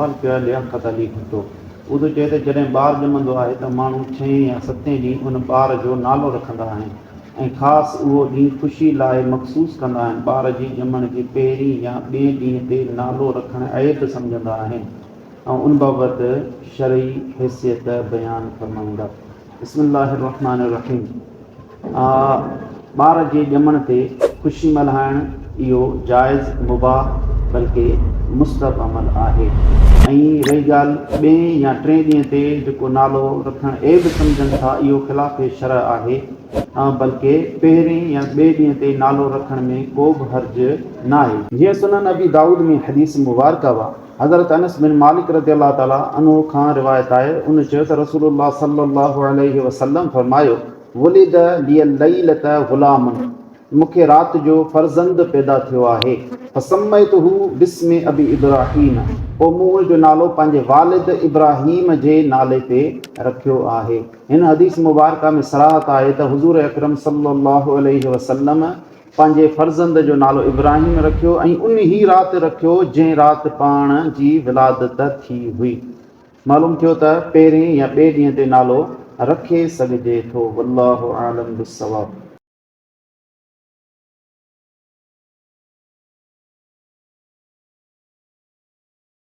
सुवाल कयो आहे लियाक़त अली भुट्टो। उहो चए त जॾहिं ॿारु ॼमंदो आहे त माण्हू 6 या 7 ॾींहं उन ॿार जो नालो रखंदा आहिनि ऐं ख़ासि उहो ॾींहुं ख़ुशी लाइ मख़सूसु कंदा आहिनि। ॿार जी ॼमण जे पहिरीं या ॿिए ॾींहं ते नालो रखणु ऐब सम्झंदा आहिनि ऐं उन बाबति शरई हैसियत बयानु फरमाईंदा। बिस्मिल्लाहिर रहमानिर रहीम। ॿार जे ॼमण ते ख़ुशी मल्हाइणु इहो जाइज़ मुबाह बल्कि मुस्तहब अमल आहे। ऐं रही ॻाल्हि ॿिएं या टें ॾींहं ते जेको नालो रखणु ऐब सम्झनि था, इहो ख़िलाफ़ शरअ आहे, बल्कि पहिरें या ॿिए ॾींहं ते नालो रखण में को बि हर्ज न आहे। जीअं सुनन अबी दाऊद में हदीस मुबारक हुआ, हज़रत अनस बिन मालिक रज़ियल्लाहु ताला अन्हु खां रिवायत आहे। उन चयो त रसूलुल्लाह सल्लल्लाहु अलैहि वसल्लम फरमायो, वुलिद लियल लैलत गुलाम, मूंखे राति जो फर्ज़ंद पैदा थियो आहे, फसम्मयतहु बिस्मि अबी इब्राहीम, पोइ मूं उन जो नालो पंहिंजे वालिद इब्राहीम जे नाले ते रखियो आहे। हिन हदीस मुबारका में सराहत आहे त हुज़ूर अकरम सल्लल्लाहु अलैहि वसल्लम पंहिंजे फर्ज़ंद जो नालो इब्राहीम रखियो ऐं उन ई राति रखियो जंहिं राति पाण जी विलादत थी हुई। मालूम थियो त पहिरें या ॿिए ॾींहं ते नालो रखे सघिजे थो। वल्लाहु आलम बिस्सवाब।